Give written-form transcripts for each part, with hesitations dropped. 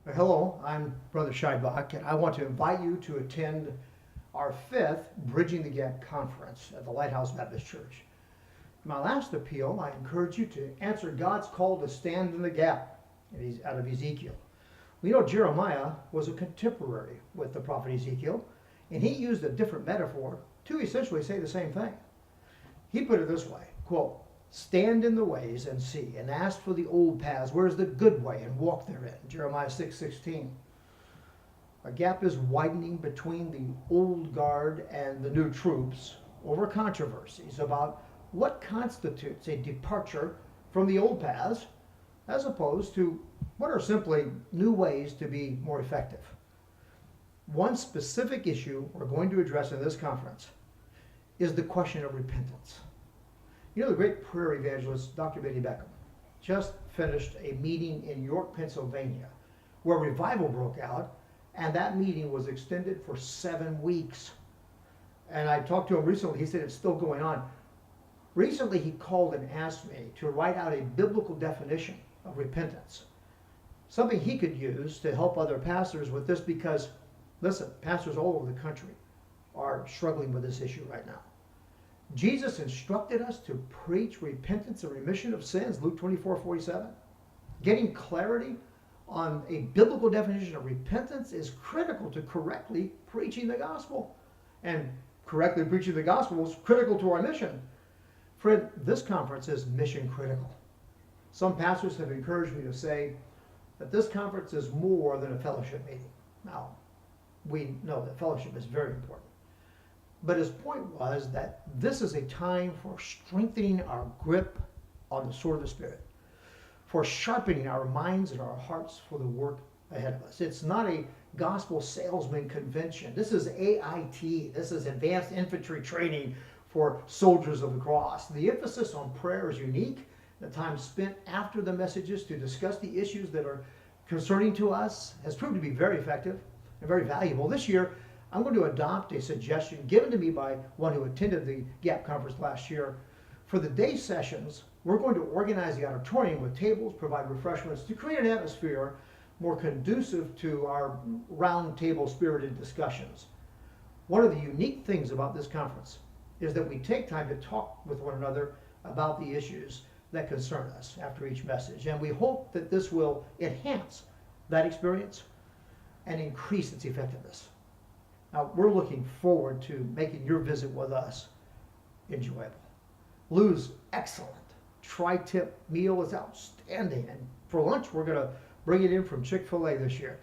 Hello, I'm Brother Scheidbach, and I want to invite you to attend our fifth Bridging the Gap conference at the Lighthouse Baptist Church. In my last appeal, I encourage you to answer God's call to stand in the gap out of Ezekiel. We know Jeremiah was a contemporary with the prophet Ezekiel, and he used a different metaphor to essentially say the same thing. He put it this way, quote, "Stand in the ways and see, and ask for the old paths. Where is the good way, and walk therein." Jeremiah 6:16. A gap is widening between the old guard and the new troops over controversies about what constitutes a departure from the old paths, as opposed to what are simply new ways to be more effective. One specific issue we're going to address in this conference is the question of repentance. You know, the great prayer evangelist, Dr. Betty Beckham, just finished a meeting in York, Pennsylvania, where revival broke out, and that meeting was extended for 7 weeks. And I talked to him recently. He said it's still going on. Recently, he called and asked me to write out a biblical definition of repentance, something he could use to help other pastors with this because, listen, pastors all over the country are struggling with this issue right now. Jesus instructed us to preach repentance and remission of sins, Luke 24:47. Getting clarity on a biblical definition of repentance is critical to correctly preaching the gospel. And correctly preaching the gospel is critical to our mission. Friend, this conference is mission critical. Some pastors have encouraged me to say that this conference is more than a fellowship meeting. Now, we know that fellowship is very important. But his point was that this is a time for strengthening our grip on the sword of the Spirit, for sharpening our minds and our hearts for the work ahead of us. It's not a gospel salesman convention. This is AIT. This is advanced infantry training for soldiers of the cross. The emphasis on prayer is unique. The time spent after the messages to discuss the issues that are concerning to us has proved to be very effective and very valuable. This year, I'm going to adopt a suggestion given to me by one who attended the GAP conference last year. For the day sessions, we're going to organize the auditorium with tables, provide refreshments to create an atmosphere more conducive to our round table spirited discussions. One of the unique things about this conference is that we take time to talk with one another about the issues that concern us after each message. And we hope that this will enhance that experience and increase its effectiveness. Now, we're looking forward to making your visit with us enjoyable. Lou's excellent tri-tip meal is outstanding. And for lunch, we're going to bring it in from Chick-fil-A this year.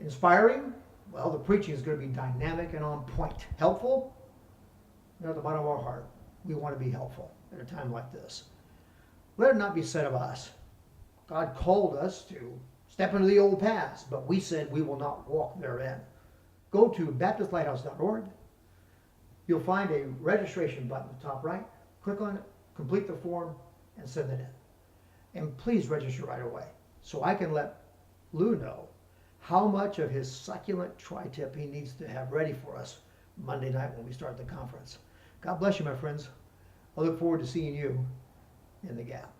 Inspiring? Well, the preaching is going to be dynamic and on point. Helpful? You know, at the bottom of our heart, we want to be helpful at a time like this. Let it not be said of us. God called us to step into the old paths, but we said we will not walk therein. Go to baptistlighthouse.org. You'll find a registration button at the top right. Click on it, complete the form, and send it in. And please register right away so I can let Lou know how much of his succulent tri-tip he needs to have ready for us Monday night when we start the conference. God bless you, my friends. I look forward to seeing you in the gap.